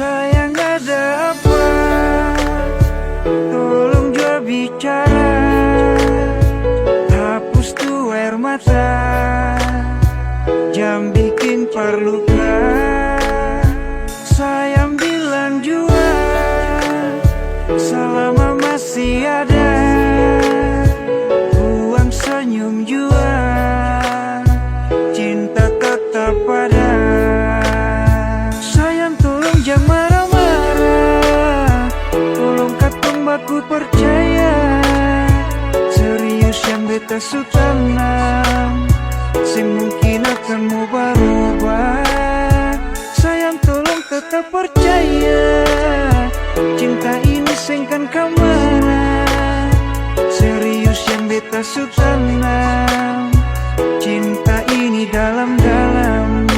Sayang ada apa? Tolong jawab bicara. Hapus tuh air mata, jam bikin perluka. Sayang bilang jua, selama masih ada. Buang senyum jua, cinta tetap ada. Sayang tolong jangan marah-marah, tolong katong baku percaya. Serius yang beta su tanam, semungkin akan mau berubah. Sayang tolong tetap percaya, cinta ini sengkan kemana. Serius yang beta su tanam, cinta ini dalam-dalam.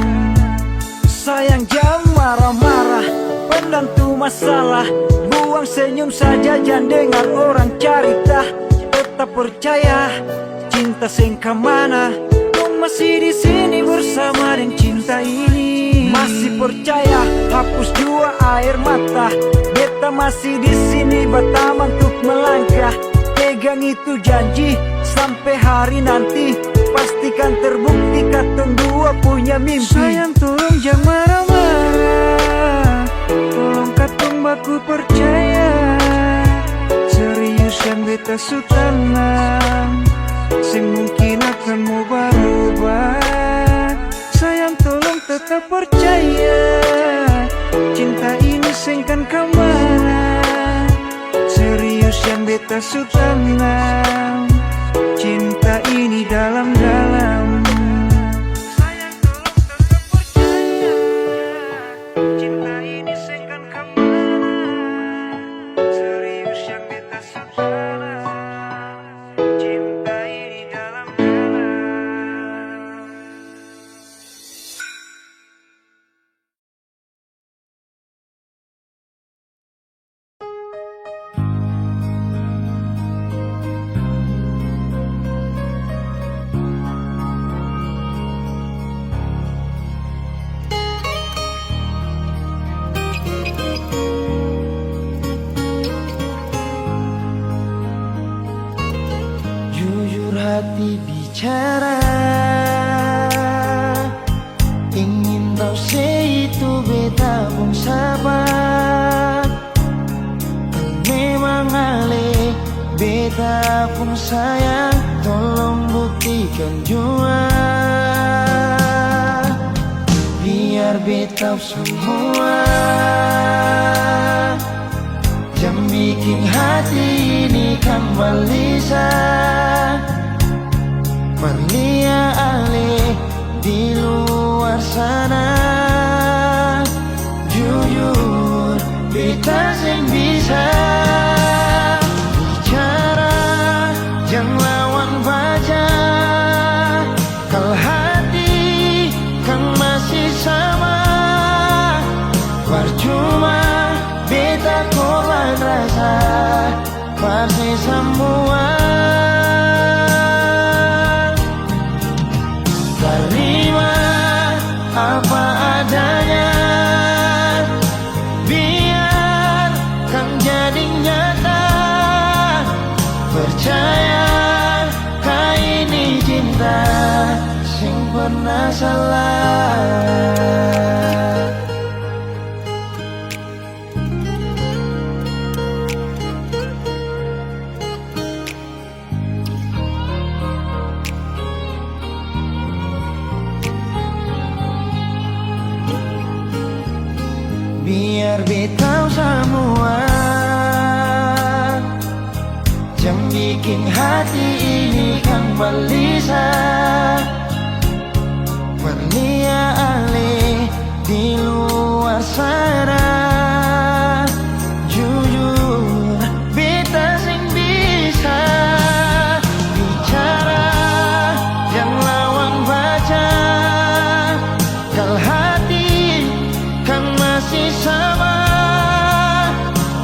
Sayang jangan marah-marah, pendam tuh masalah. Buang senyum saja, jangan dengar orang cerita. Tetap percaya, cinta sengka mana. Kau masih di sini bersama dengan cinta ini. Masih percaya, hapus jua air mata. Beta masih di sini bertaman untuk melangkah. Pegang itu janji, sampai hari nanti pastikan terbukti katong dua punya mimpi. Sayang tolong jangan marah-marah, tolong katong baku percaya. Serius yang beta su tanam, semungkin akan mau berubah. Sayang tolong tetap percaya, cinta ini sengkan kemana. Serius yang beta su tanam, cinta ini dalam-dalam. Sayang tolong tetap percaya, cinta ini sengkan kemana. Serius yang beta su tanam, cinta ini dalam-dalam. Jujur hati bicara, ingin tahu itu beta pun sabar. Memang ale beta pun sayang, tolong buktikan jua. Biar beta semua yang bikin hati ini kembali Perlia ale di luar sana. Jujur beta sing bisa bicara, jangan lawan baca. Kalau hati kan masih sama, percuma beta korban rasa pasti semua. Terima apa adanya, biar kan jadi nyata. Percaya kau ini cinta sing pernah salah. Biar beta semua yang bikin hati ini kan balisa. Perlia ale di luar sana. Jujur beta sing bisa bicara, jangan lawan baca. Kalau hati kan masih sama,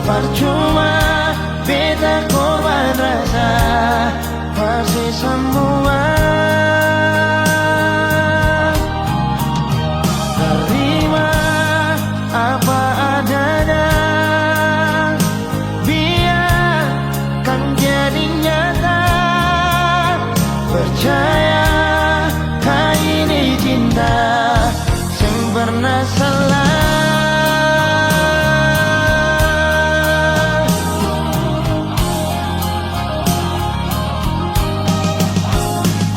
percuma beta korban rasa pasti semua. Terima apa ada salah.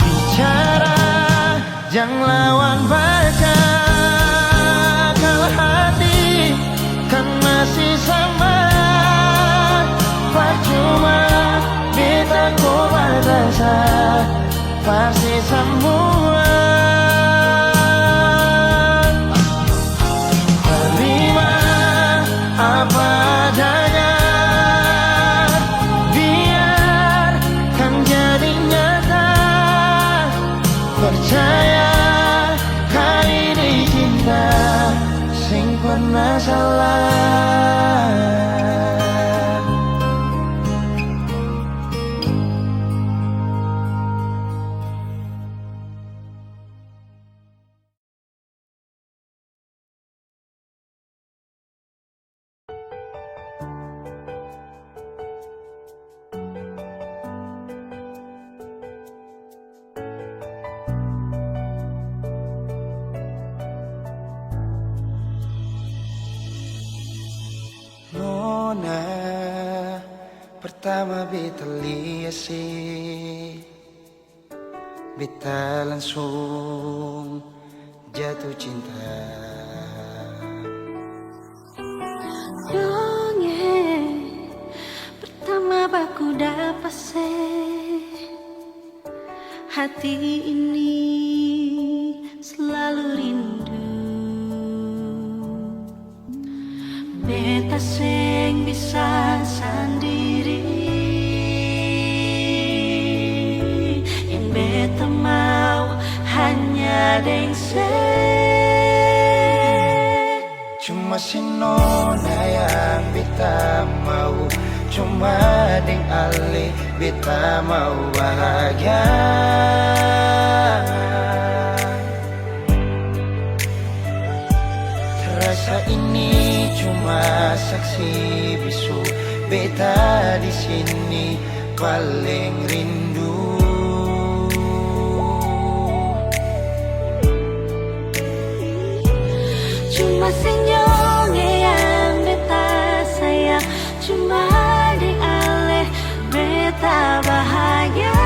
Bicara jangan lawan baca, kalau hati kan masih sama. Percuma beta kau rasa pasti semua. Terima apa adanya, biarkan jadi nyata. Percaya kali ini cinta sing pernah salah. Nona, pertama beta lihat sih, beta langsung jatuh cinta. Dongeng pertama baku dapat hati ini selalu rindu. Beta sing bisa sendiri, yang beta mau hanya deng Cuma si Nona yang beta mau, cuma deng Ale beta mau bahagia. Rasa ini cuma saksi bisu, beta di sini paling rindu. Cuma senyum yang beta sayang, cuma di Ale beta bahagia.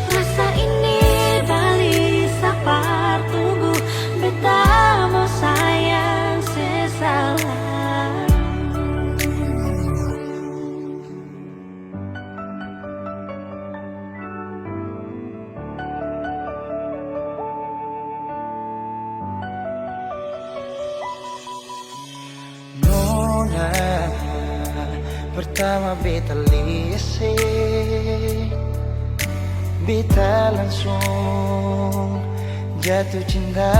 Rasa ini balik sapar tunggu, beta mau sayang sesalah. Nona, pertama beta lihat, beta langsung jatuh cinta.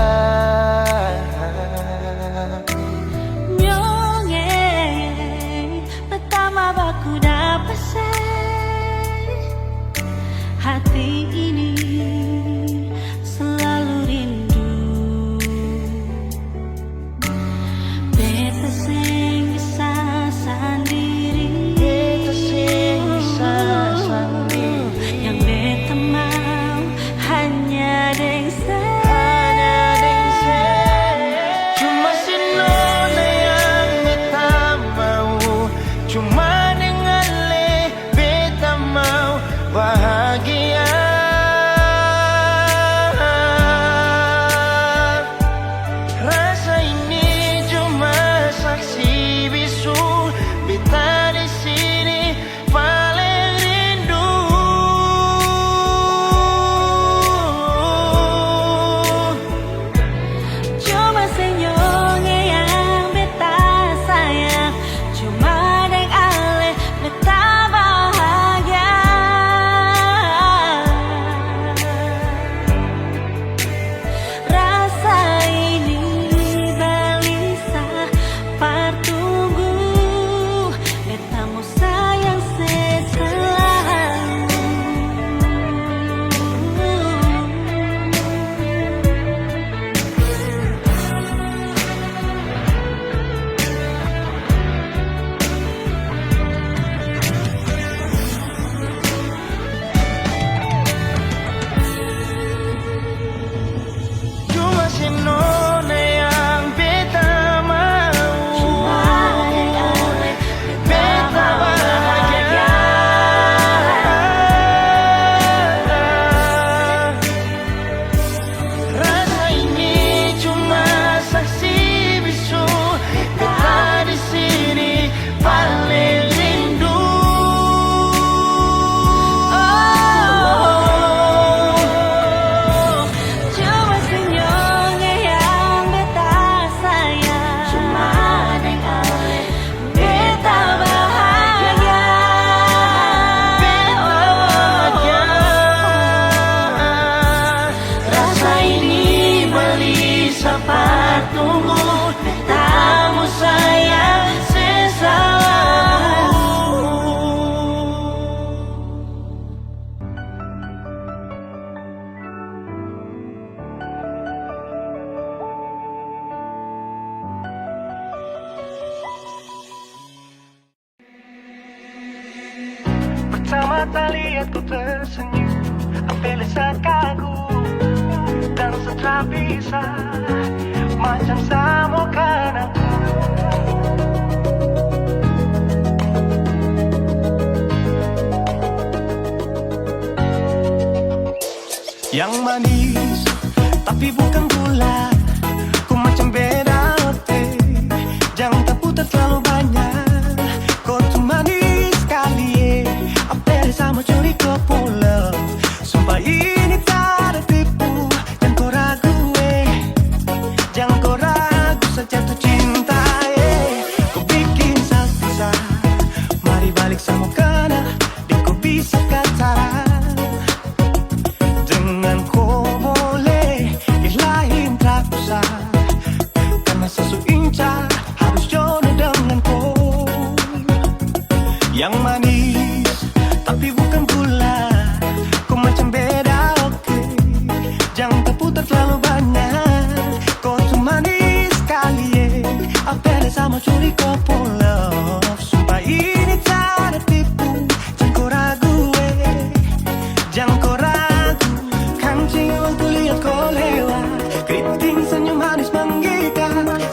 Nyongeng pertama baku dapat hati ini selalu rindu. Beta sing bisa sendiri, Beta sing bisa sendiri, yang beta mau hanya deng Bila tak lihat ku tersenyum, apele sekagum dan setelah bisa macam samokan aku. Yang manis tapi bukan gula, ku macam beda oke. Jangan terputar terlalu banyak, kau tuh manis sekali. Apel sama curi kau pulau, sumpah ini tak ada tipu. Jangan kau ragu jangan kau ragu saja tuh cinta kau bikin saksa, mari balik sama kena di kau bisa kata. Dengan kau boleh ilahin tak usah, karena sesu incar harus jodoh dengan kau. Yang manis tapi bukan gula, kau macam beda oke. Jangan terputar terlalu banyak, kau tuh manis sekali apel sama curi kau pulau, sumpah ini tak ada tipu. Jangan kau ragu jangan kau ragu. Kancing waktu lihat kau lewat, keriting senyum manis menggigit,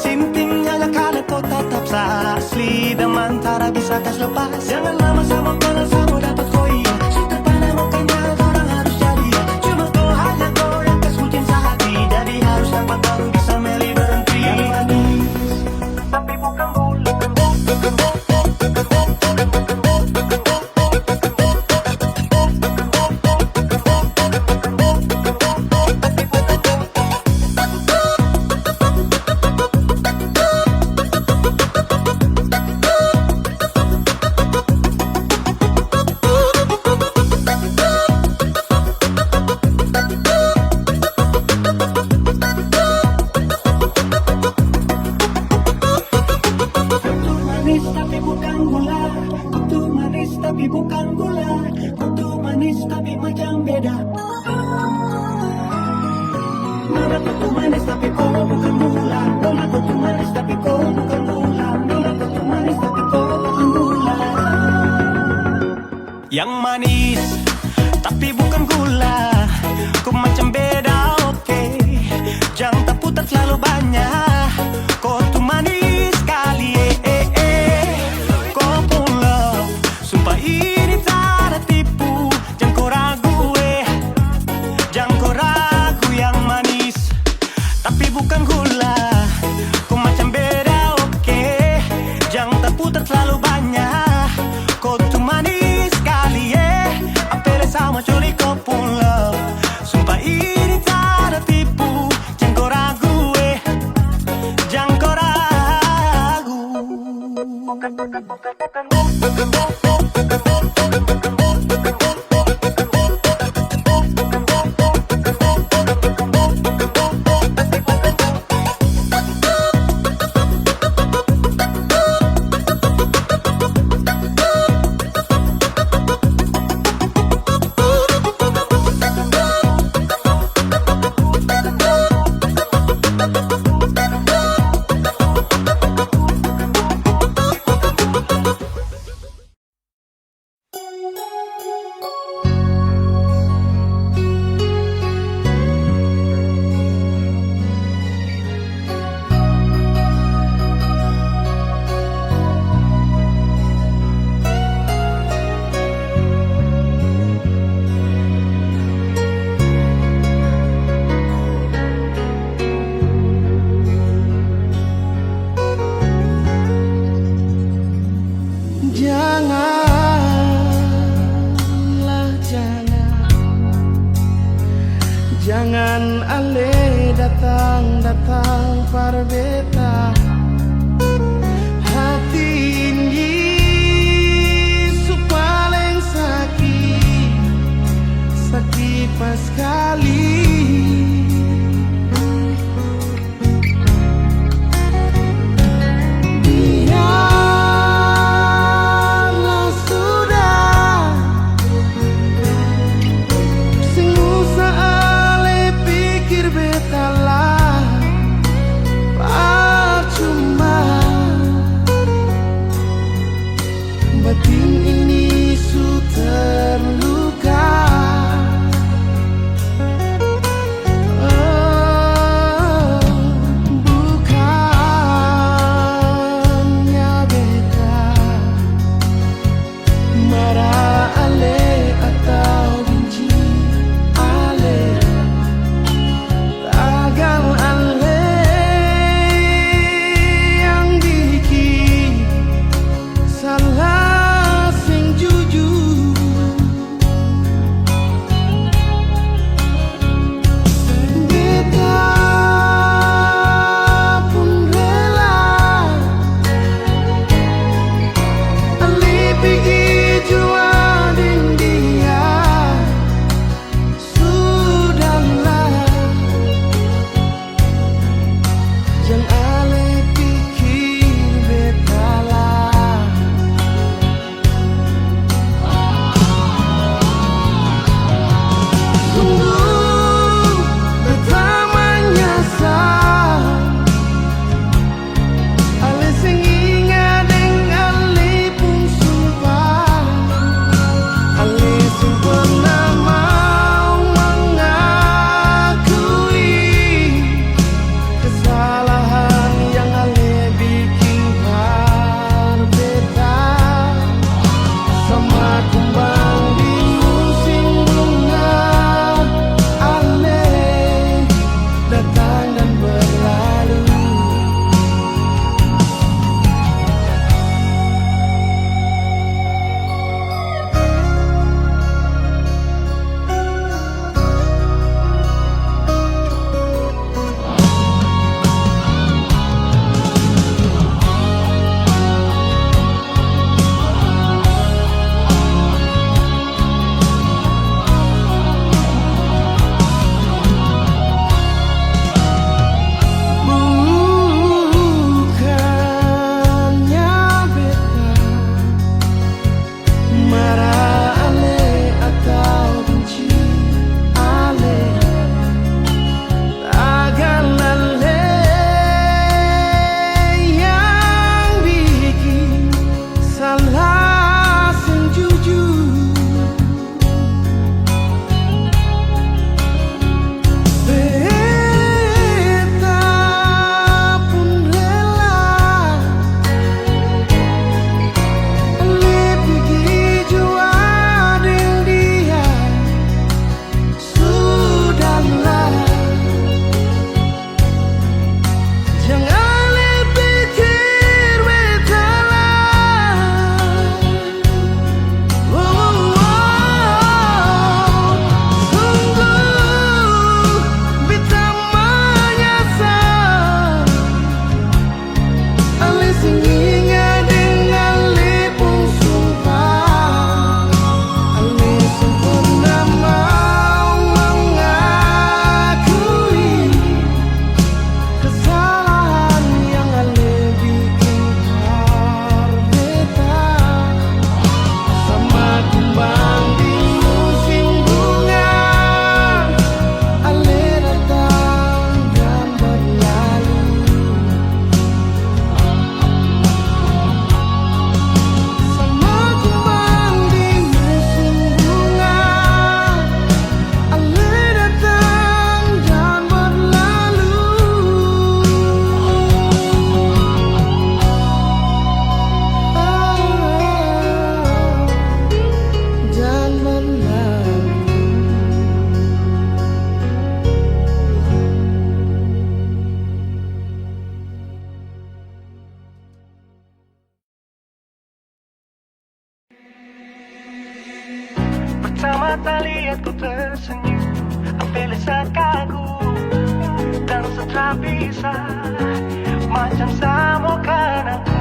sintingnya kalau kau tetap asli dan mantara bisa kas lepas. Jangan lama sama kau sama dapat kau iya, sudah pada makanya orang harus jadi ya. Cuma kau hanya kau yang kas kucing sehati, jadi harus dapat baru bisa meli berhenti. Yang manis tapi bukan gula. Tapi bukan gula, kutu manis tapi macam beda. Nona kutu manis tapi kau bukan gula, nona kutu manis tapi kau bukan gula, nona kutu manis tapi kau bukan gula. Yang manis tapi bukan gula, kau macam beda oke. Jangan terputar terlalu banyak, kau tuh manis sekali kau pulau, sumpah ini tak ada tipu. Jangan kau ragu jangan kau ragu. Yang manis tapi bukan gula, kau macam beda oke. Jangan terputar terlalu banyak, kau tuh manis sekali apel sama curi kau pulau, sumpah ini tak ada tipu. Jangan kau ragu jangan kau ragu. Jangan ale datang parbeta, hati ini paling sakit pas kali. Batin ini su terlalu tak bisa macam samo kan aku.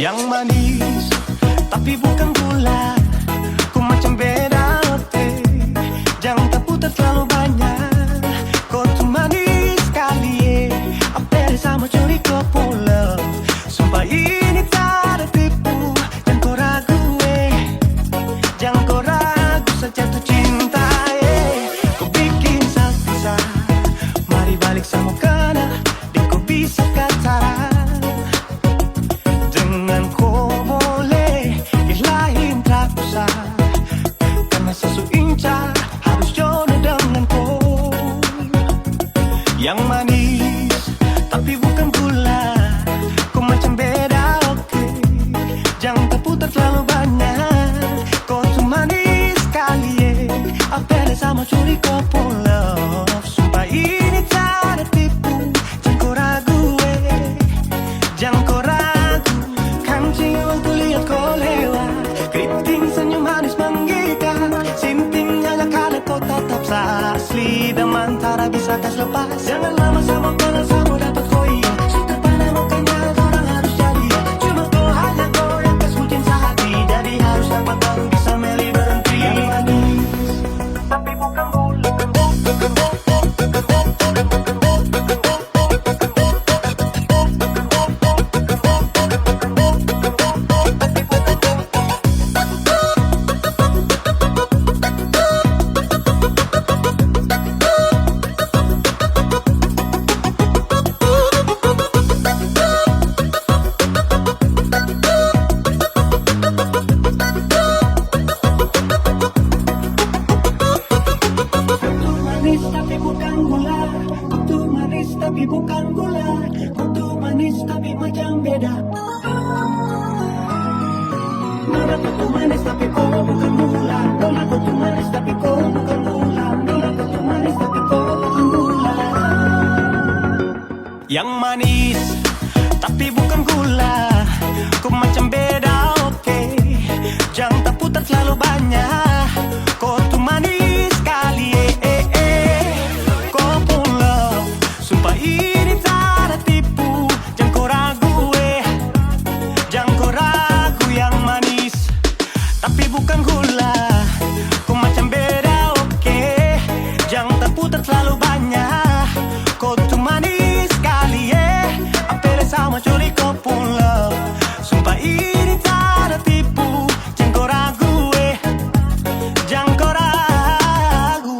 Yang manis tapi bukan gula, ku macam beda oke. Jangan tak putar terlalu banyak, kau tuh manis sekali apel sama curi kau pula. Sumpah ini tak ada tipu, jangan kau ragu jangan kau ragu saja tuh cinta kau bikin saksa, mari balik sama kena di kau bisa kataran. Dengan kau boleh ilahin tak usah, karena sesuinca harus jodoh dengan kau. Yang manis tapi bukan gula, kau macam beda oke. Jangan terputar terlalu banyak, kau tuh manis sekali apel sama curi kau pula. Sumpah ini tak ada tipu, jangan kau ragu jangan kau ragu. Kancing waktu lihat kau lewat, keriting senyum manis menggigit, simpingnya karena kau tetap asli dan mantara bisa kas lepas. Jangan lama sama kenal sama dapat kau suka pada mukanya orang harus jadi. Cuma kau hanya kau yang kesucian sehati, jadi harus dapat baru bisa meli berhenti. Yang manis tapi bukan gula. Manis tapi bukan gula, kutu manis tapi bukan gula, kutu manis tapi macam beda. Nona kutu manis tapi kau bukan gula, nona kutu manis tapi kau bukan gula, nona kutu manis tapi kau bukan gula. Yang manis tapi bukan gula, kau macam beda oke. Jangan tak putar terlalu banyak, kau tuh manis sekali kau pula. Sumpah ini tak ada tipu, jangan kau ragu jangan kau ragu. Yang manis tapi bukan gula, kau macam beda oke. Jangan tak putar terlalu banyak, kau tuh manis sekali apel sama curi kau pula. Sumpah ini tak ada tipu, jangan kau ragu jangan kau ragu.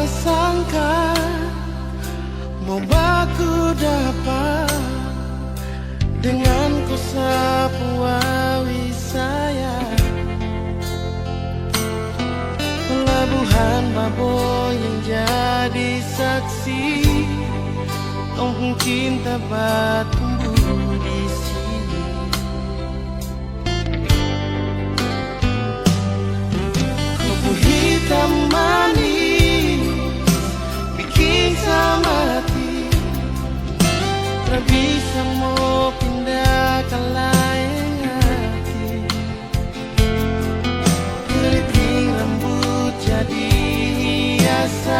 Sangka mau baku dapat dengan ku sapu awi saya. Pelabuhan Baboy yang jadi saksi, kampung cinta bertumbuh di sini. Kupu hitam manis bikin sama hati, tak bisa mau pindah ke lain hati. Keriting rambut jadi hiasan,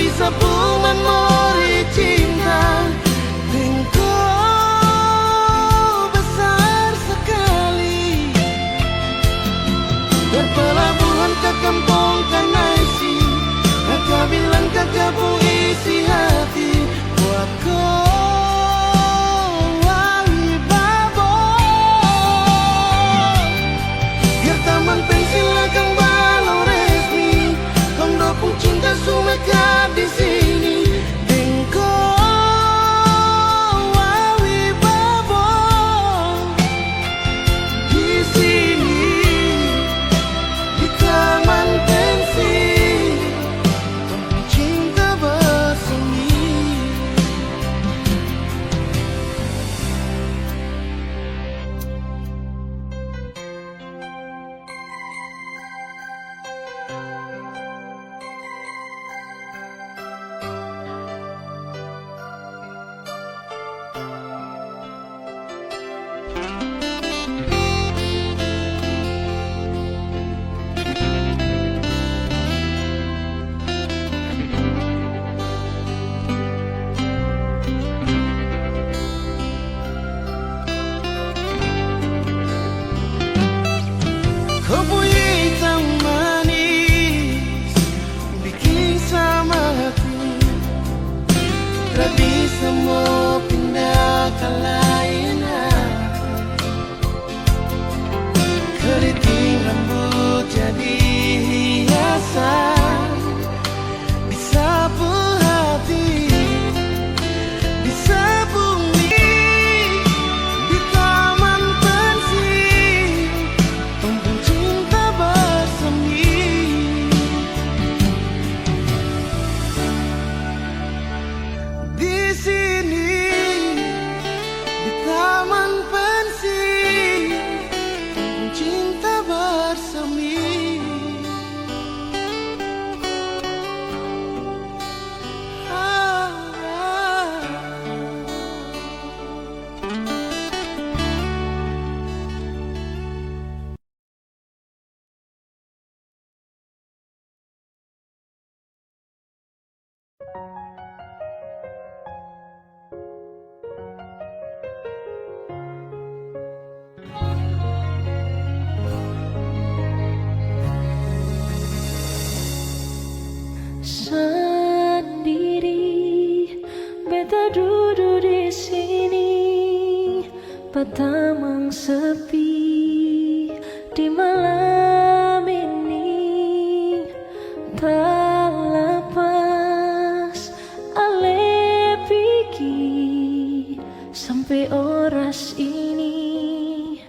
bisa pun memori cinta. Engkau besar sekali, berpelabuhan ke kampung Kanaisi. Kakak bilang kakak puisi hati buat kau Alibaba. Biar taman pensil akan balau resmi, kong dopung cinta sumeka di sini. Engkau Alibaba di sini, di taman pensil, dopung cinta bersemi. Kau punya hitam manis, bikin sama hati. Tak bisa mau pindah ke lain hati. Keriting rambut jadi hiasan, disapu hati, disapu mie, di taman pensil, tumbuh cinta bersemi. Di sini, di taman pensil, tumbuh cinta bersemi. Ah, ah. Sendiri, beta duduk di sini, Batamang sepi di malam ini. Tak lepas ale pikir sampai oras ini,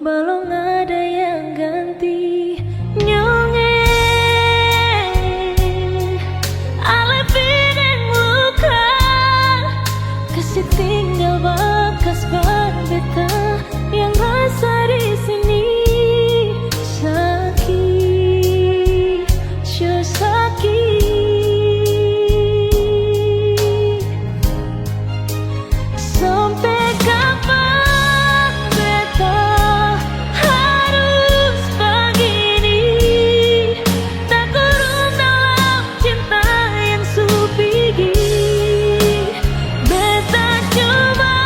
belum ada yang ganti nyonge. Ale pideng luka, kasih tinggal bekas berbeta yang rasa di sini. Sakit, sure sakit. Sampai kapan beta harus begini, tak kurung dalam cinta yang supigi. Beta coba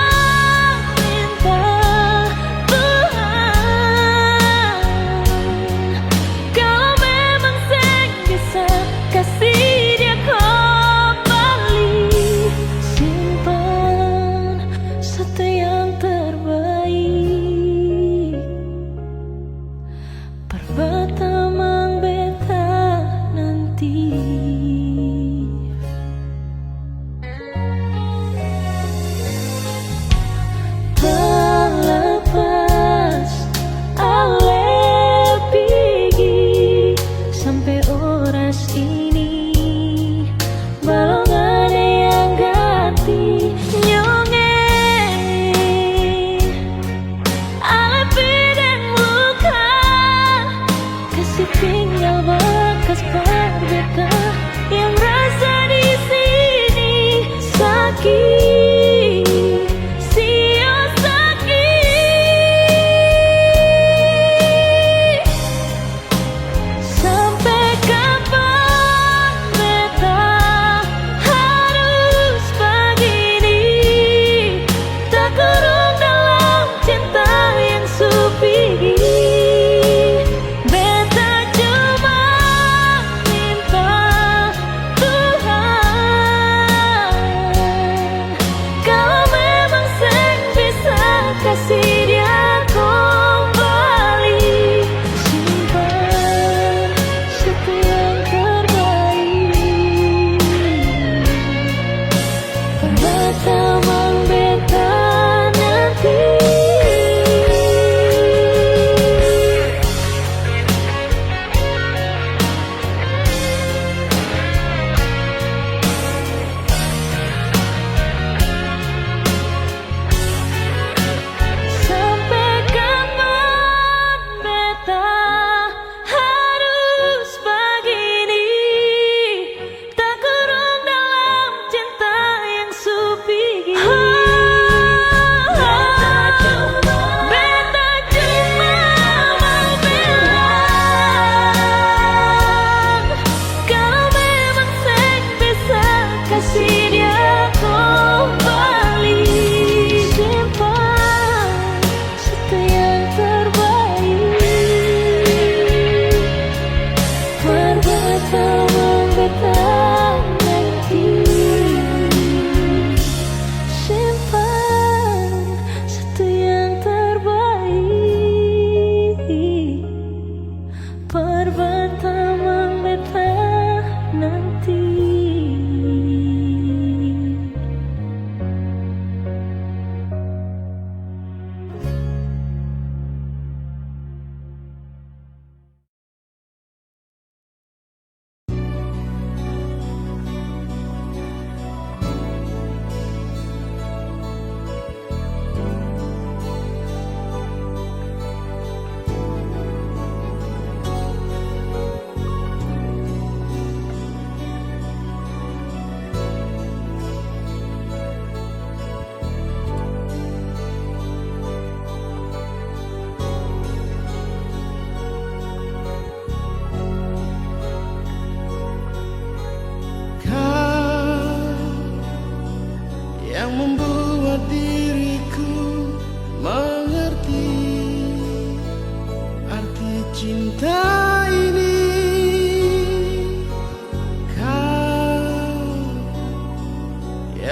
minta Tuhan, kalau memang saya bisa kasih dia kembali, simpan satu yang terbaik. Perbatamang beta nanti. Terlepas ale pergi sampai oras ini, belum ada yang ganti nyonge. Ale pideng luka, kasih tinggal bekas berbeda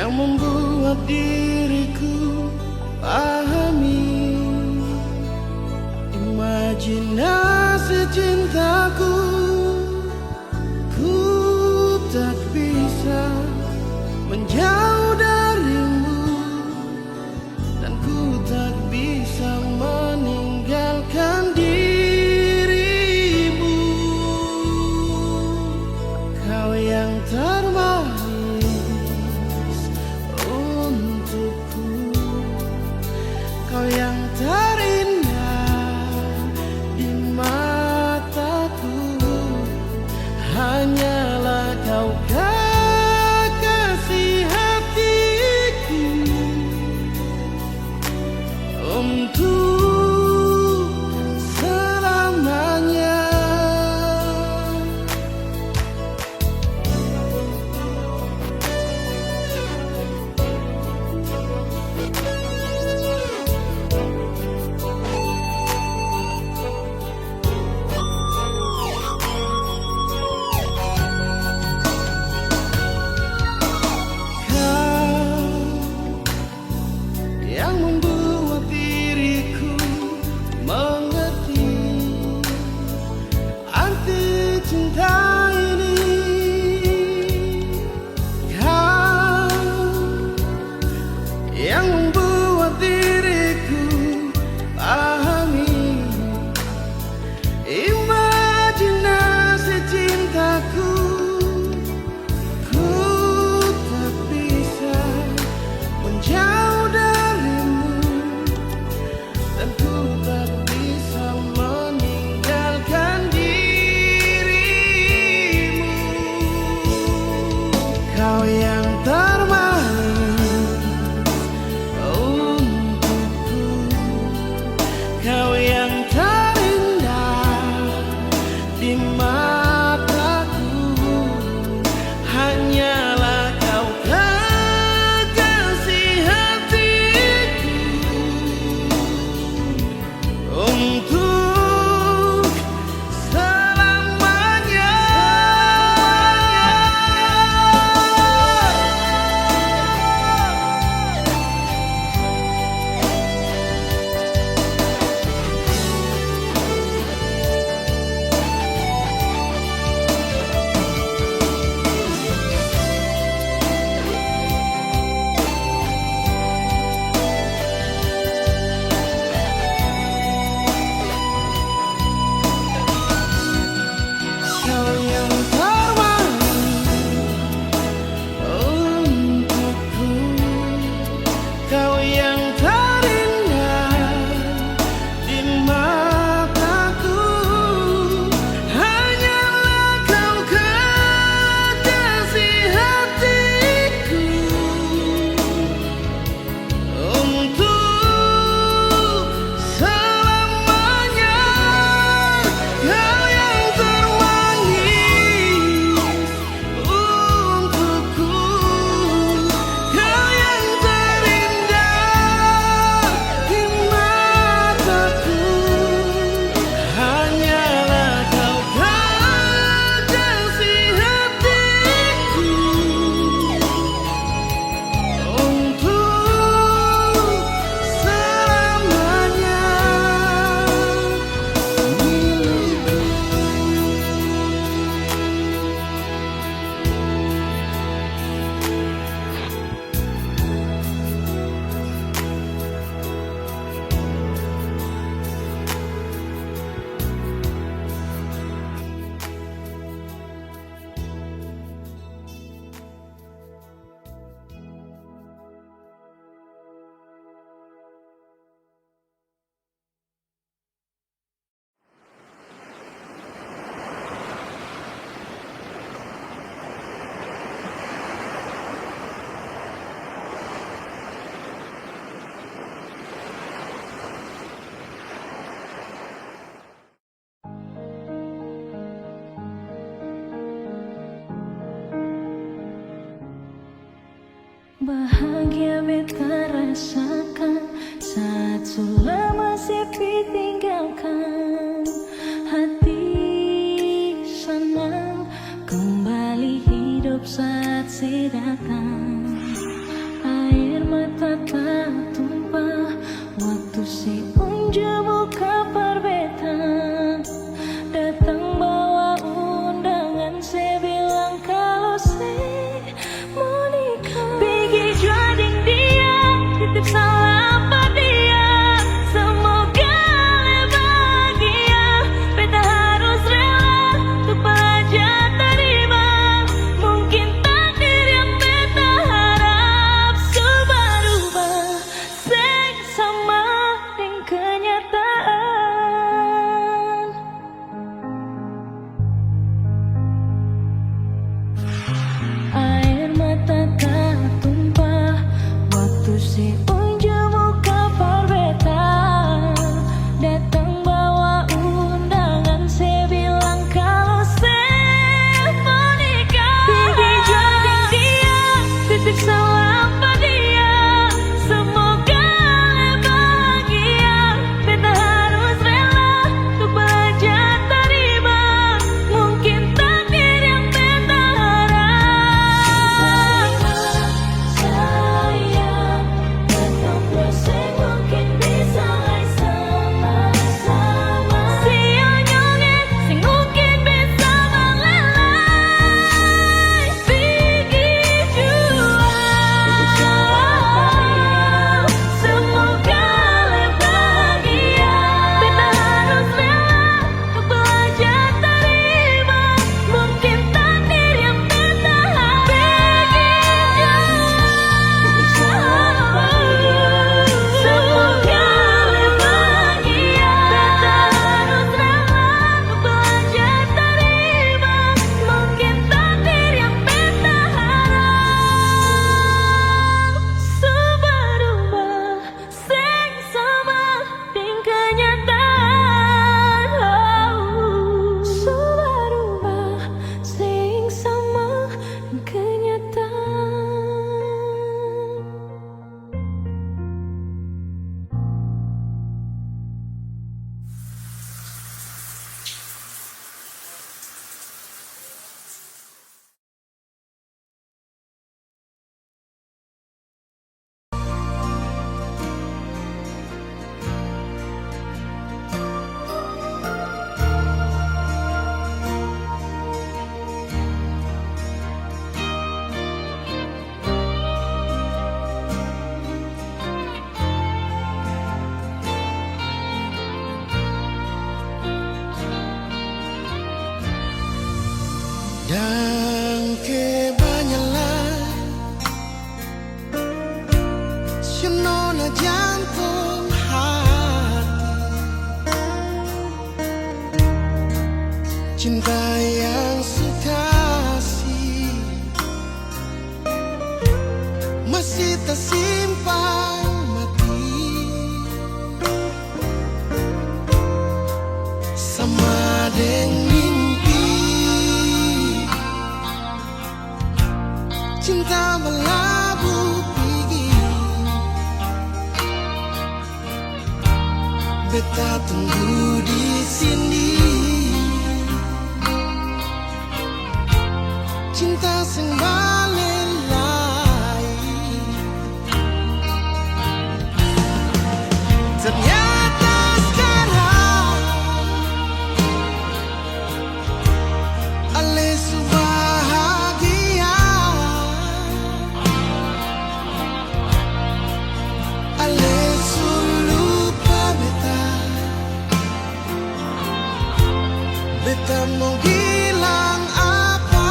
yang membuat diriku pahami imajinasi cintaku. Ku tak bisa menjauh darimu, dan ku tak bisa meninggalkan dirimu. Kau yang termanis untukku, kau yang terindah di mataku. Hanyalah kau kekasih hatiku, untuk selamanya. Yang membuat diriku mengerti arti cinta ini. Kau yang membuat diriku pahami imajinasi cintaku. Ku tak bisa menjauh darimu, dan ku tak bisa meninggalkan dirimu. Kau yang termanis untukku, kau yang terindah di mataku. Hanyalah kau kekasih hatiku, untuk selamanya. Kau yang termanis untukku, kau yang terindah di mataku. Hanyalah kau kekasih hatiku, untuk selamanya. Kau yang termanis untukku, kau yang terindah di mataku. Hanyalah kau kekasih hatiku, untuk selamanya milikku. Bahagia beta rasakan saat sudah masih ditinggalkan. Hati senang kembali hidup saat si datang. mata tak tumpah waktu si unjuk buka perbetan. Datang bawa undangan, saya bilang kalau saya mau nikah. Pergi juading dia, titip salam pada dia. Semoga bahagia, beta harus rela untuk belajar terima. Mungkin takdir yang beta harap subah-ubah, seng sama dengan kenyataan. Air mata tak tumpah waktu si unjuk buka perbetan. Datang bawa undangan, saya bilang kalau saya mau nikah. Pergi juading dia, titip salam pada dia. Semoga bahagia, beta harus rela untuk belajar terima. Mungkin takdir yang beta harap. Sayang, datang proses mungkin bisa sama-sama. Sionyongin, sing mungkin bisa melelai. Pergi jual, semoga bahagia. Beta harus rela untuk belajar terima. Mungkin takdir yang beta harap. Pergi jual, semoga bahagia. Beta harus rela untuk belajar terima. Mungkin takdir yang beta harap subah-ubah, seng sama dengan kenyataan. Subah-ubah, seng sama dengan kenyataan. Dan kebanyakan senona jantung hati, cinta yang sukasih masih tersimpan mati sama dengan mimpi. Cinta melabuh pergi, beta tunggu di sini. Cinta sing balelai, ternyata sekarang ale bahagia, ale lupa beta. Beta mau bilang apa?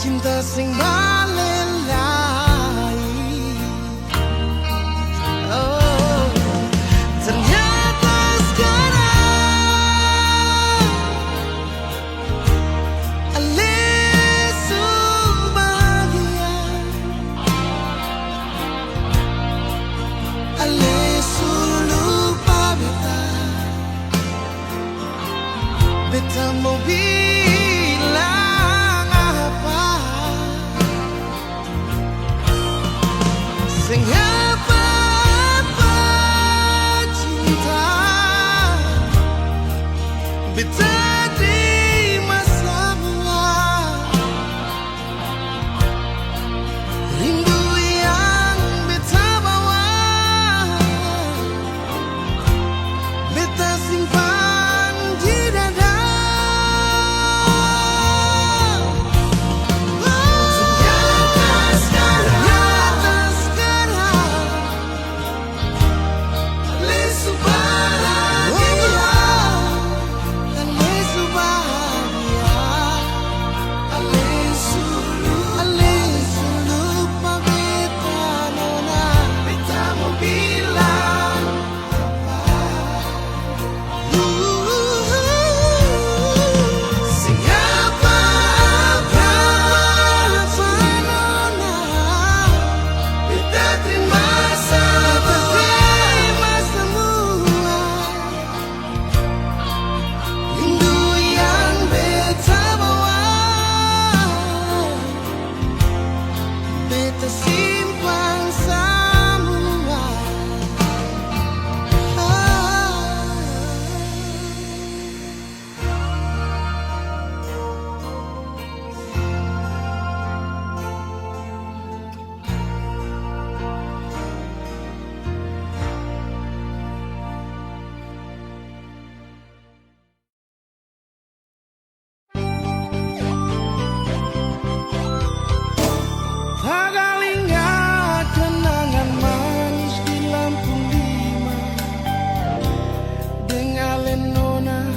cinta sing balelai. Oh, ternyata sekarang Alesu bahagia, Alesu lupa beta. Beta mau bilang apa, sing apa cinta beta terima semua. Rindu yang beta bawa, beta simpan di dada. Simpan semua. Tagalinga kenangan manis di Lampung Lima, dengan lenona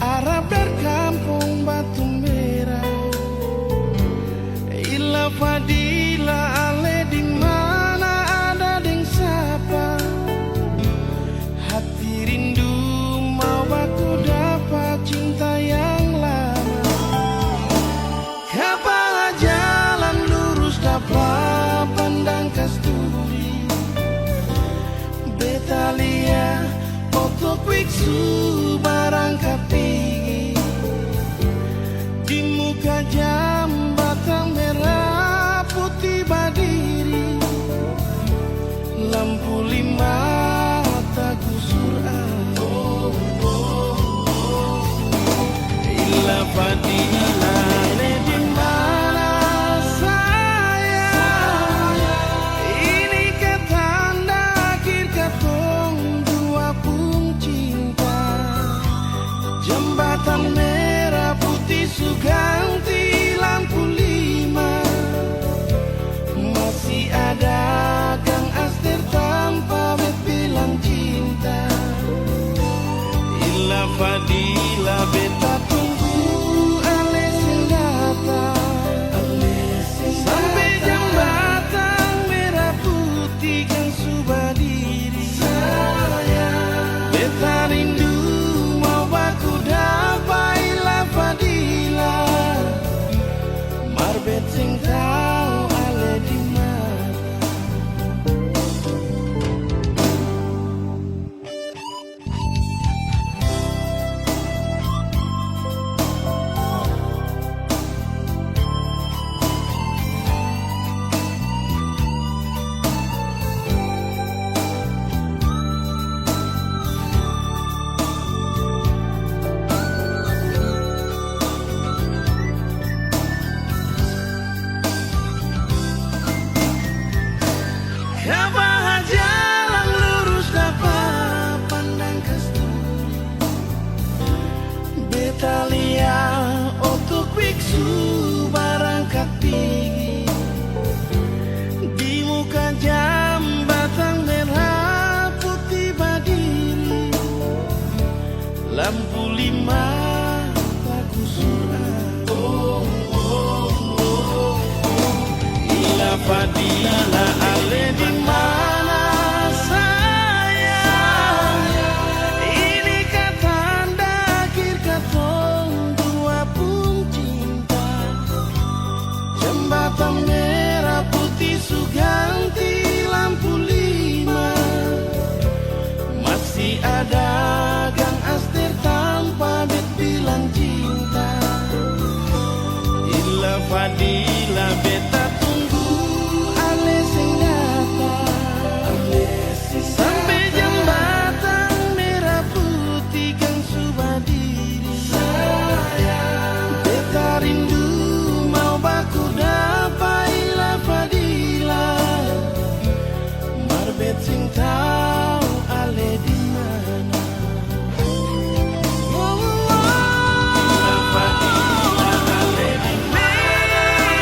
arah berkampung Batu Merah. Ila Fadila ale di mana ada deng sapa, hati rindu mau aku dapat cinta yang lama. Kapan jalan lurus dapat pandang kasturi, Betalia foto kwiksu barang kapigi, di muka jambatan merah putih berdiri, lampu lima tak gusur. Ila Fadila le di mana sayang, ini ketanda akhir katong dua pun cinta. Jembatan merah putih suganti lampu lima, masih ada Kang Aster tanpa bilang cinta. Ila Fadila beta tunggu Ales yang datang, sampai jembatan merah putih kan sudah diri. Beta rindu mau aku dapat Ila Fadila, marbet sing tau ale di mana. Kapan jalan lurus dapat pandang kasturi, Betalia oto kwiksu barang kapigi, di muka jambatan merah putih berdiri, lampu lima tak gusur. Oh, oh, oh. Fadila beta tunggu ale sing datang sampai jembatan merah putih kan sudah diri sayang beta rindu mau baku dapai la Fadila marbet sing tahu ale di mana. Oh, oh, oh. La Fadila ale di mana.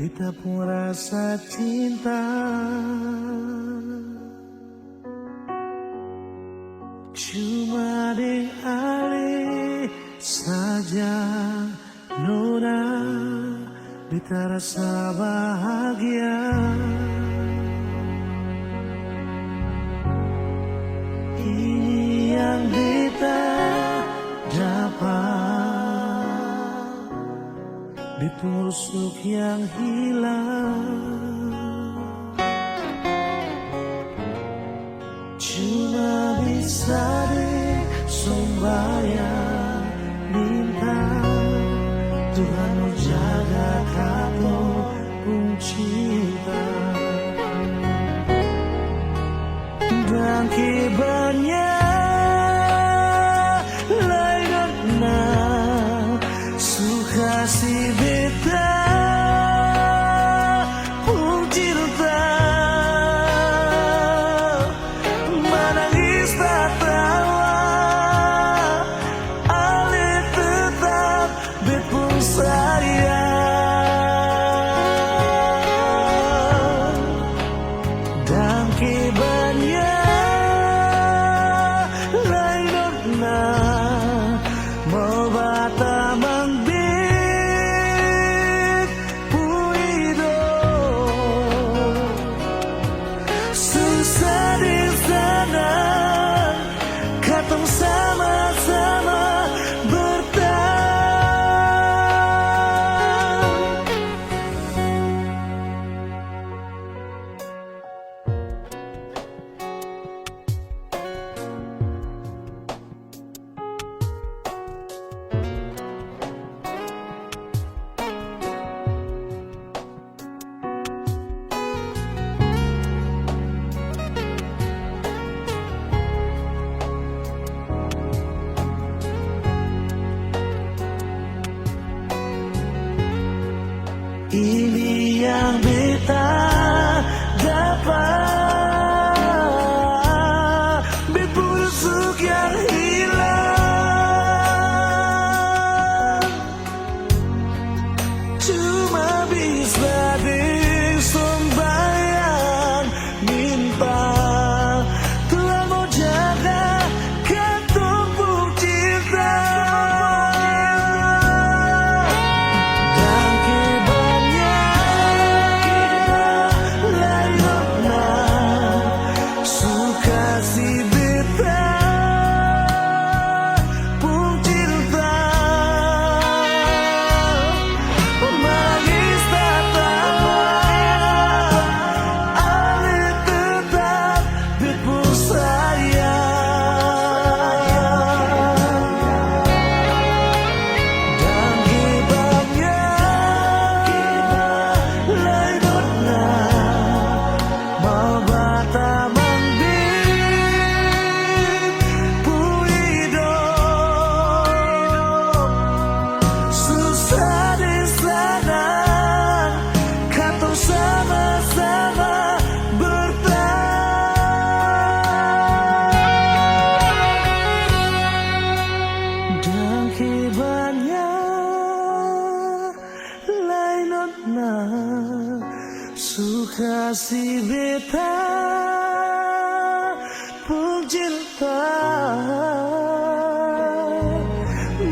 beta pun rasa cinta. Cuma deng ale saja nona, beta rasa bahagia. Ini yang beta dapat di pusuk yang hilang. Cuma bisa sembahyang minta Tuhan mau jaga kamu pun cinta. Dan kibarnya lainnya suka si beta pun cinta. Menangis tak tawa ale tetap bepung sayang. Dan kibarnya mau bata mangbit puido susah di sana katong sama-sama bertahan. Ini yang beta dapat bepusuk yang hilang. Cuma bisa disembayang minta Tuhan mau jaga katong pun cinta. Suka si beta pun cinta.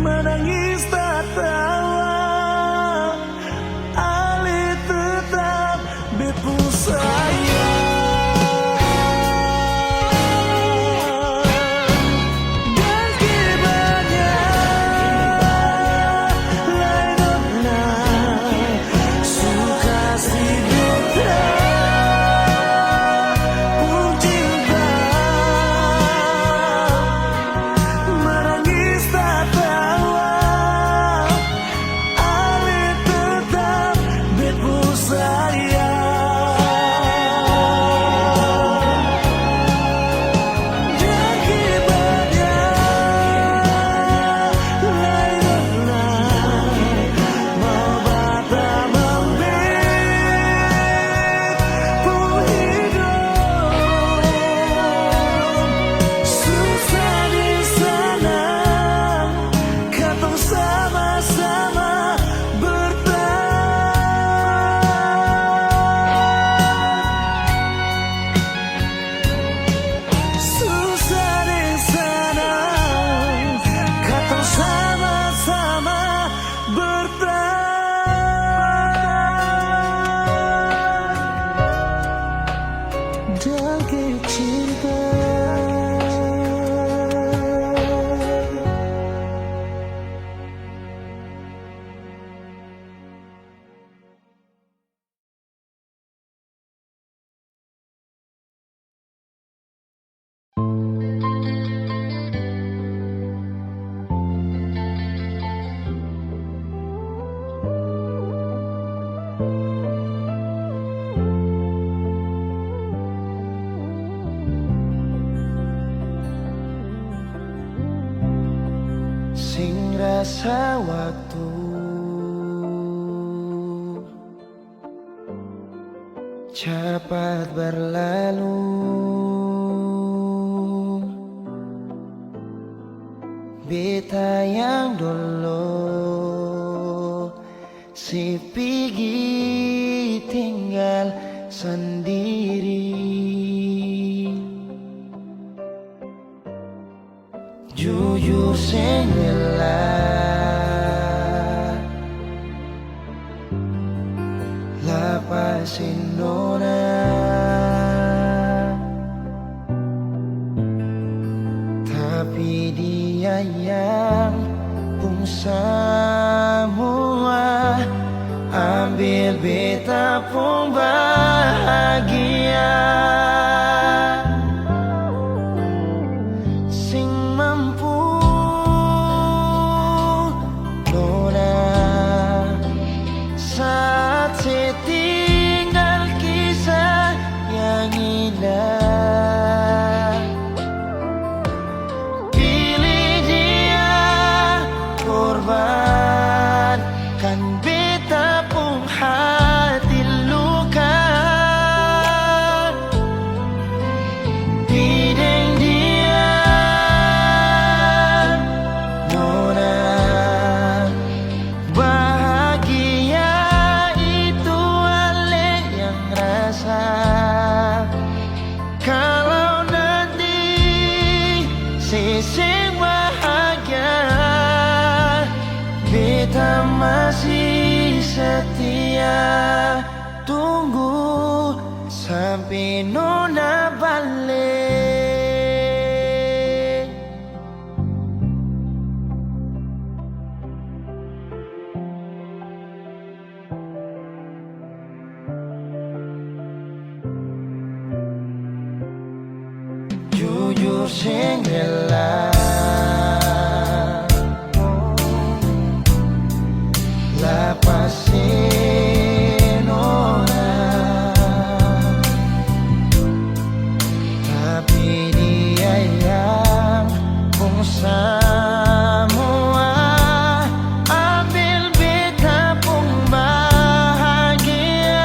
Menangis tak tawa ale tetap bepung sayang. Dan kibarnya lainnya suka si beta pun cinta. sing rasa waktu cepat berlalu. Beta yang dulu si pergi tinggal sendiri. Jujur sing rela lapasin nona, tapi dia yang pun semua ambil beta pun bahagia. Sing mampu nona saat setinggal kisah yang indah. Pilih dia korbankan beta pun hati luka. Bideng dia nona bahagia itu ale yang rasa. Kalau nanti seseng bahagia, beta masih setia tunggu sampai nona balik. Jujur sing rela lapasin nona, tapi dia yang pun semua ambil beta pun bahagia.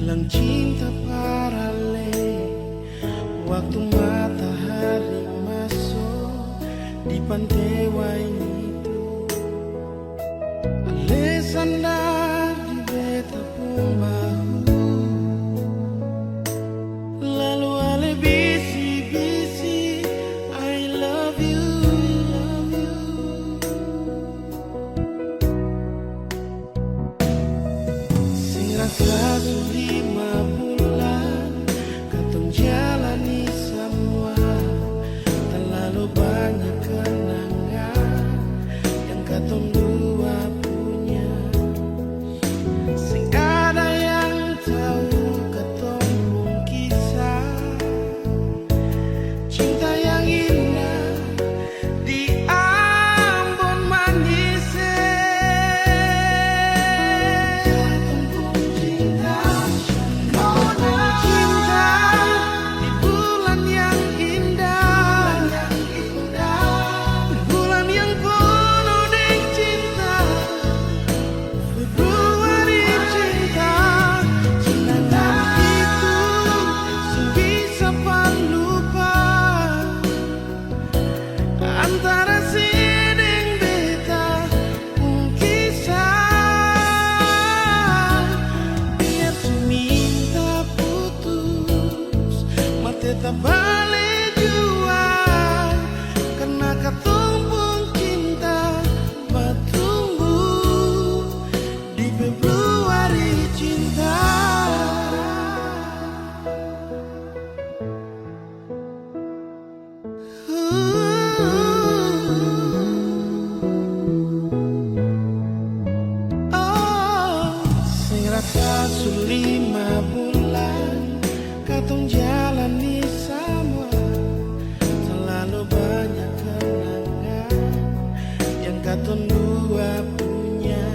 bilang cinta paralel. Waktu matahari masuk di pantai Wainito, ale sandar di beta pun bahu, lalu ale bisi-bisi I love you. Sing rasa 5 bulan katong jalani semua, terlalu banyak kenangan yang katong dua punya. Sing ada yang tahu katong pun kisah cinta yang indah di Ambon manis. Katong pun cinta, katong cinta di bulan yang indah, bulan yang penuh dengan cinta. Februari cinta, cinta itu sing bisa panlupa antara siding beta pun kisah. Biar seminta putus, mati tetap balik jua, karena katong pun cinta bertumbuh di Februari cinta. Sing rasa 5 bulan katong jalani sama, terlalu banyak kenangan yang katong dua punya.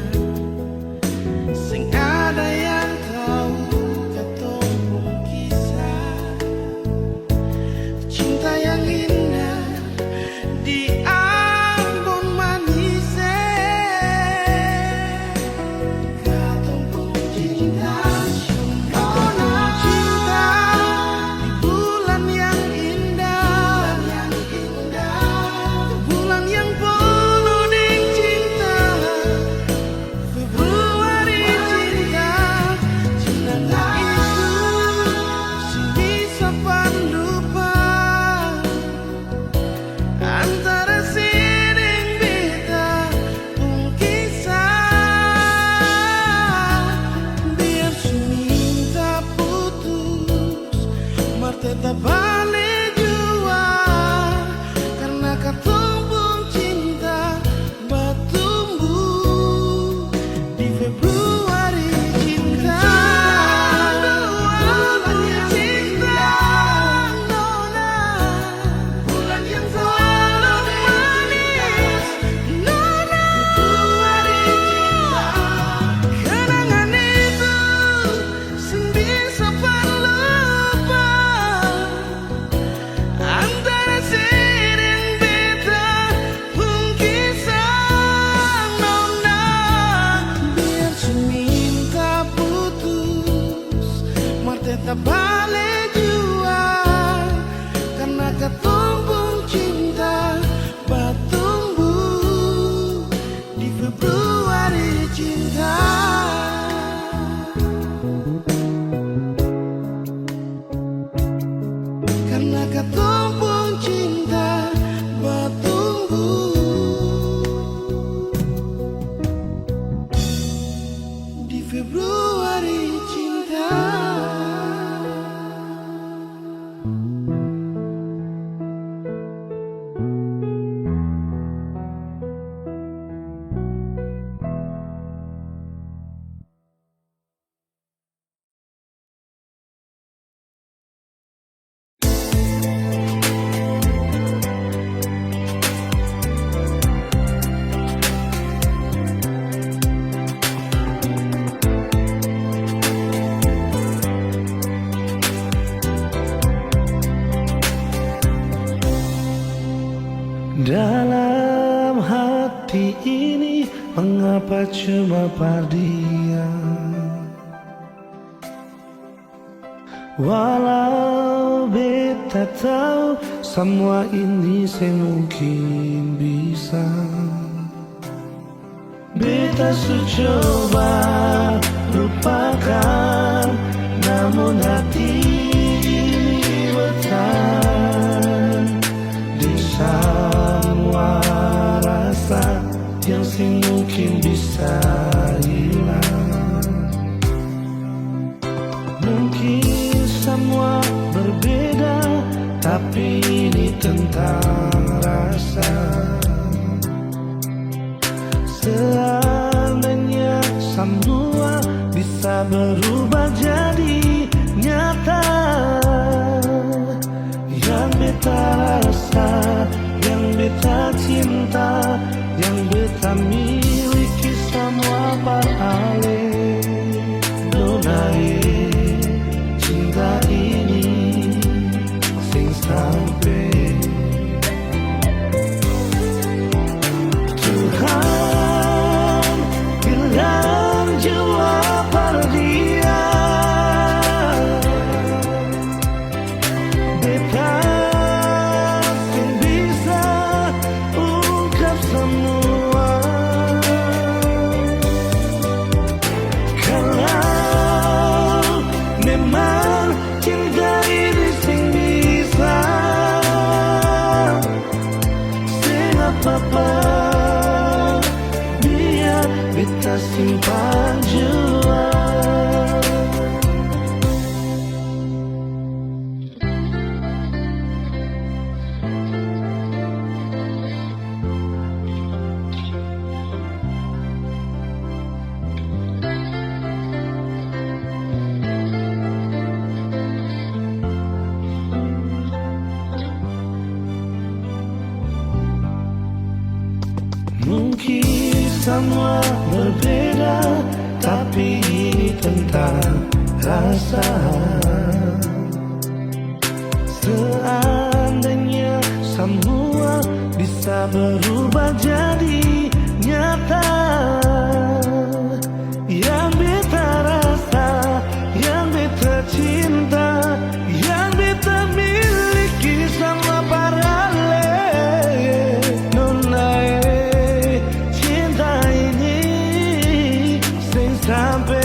Sing ada yang tahu katong pun kisah cinta yang indah di Ambon manis. Katong pun cinta, katong cinta di bulan yang indah, bulan yang penuh dengan cinta. Februari cinta, cinta itu sing bisa panlupa antara siding beta pun kisah. Biar seminta putus, mar tetap balik jua, karena katong pun cinta bertumbuh di Februari cinta. Bulan yang cinta, bulan yang selalu manis, Februari cinta. Kenangan itu sing bisa panlupa antara siding beta pun kisah nona. Biar seminta putus, mar tetap balik jua, karena katong pun cinta bertumbuh di Februari cinta. Karena katong pun cinta bertumbuh di Februari cinta. Dalam hati ini mengapa cuma Pardian Walau beta tahu semua ini semungkin bisa, beta coba lupakan, namun hati bertahan di semua rasa yang semungkin bisa hilang. Mungkin semua berbeda, tapi ini tentang rasa. Seandainya semua bisa berubah jadi nyata, yang beta rasa, yang beta cinta, yang beta miliki semua parale. Donai cinta ini sing sampai Tuhan bilang jiwa pada dia, beta sing bisa ungkap semua. Kalau memang cinta ini sing bisa, sing apa-apa, biar beta simpan jua. Mungkin semua berbeda, tapi ini tentang rasa. Seandainya semua bisa berubah jadi nyata, yang beta rasa, yang beta cinta, yang beta miliki sama parale. Nona cinta ini sing sampai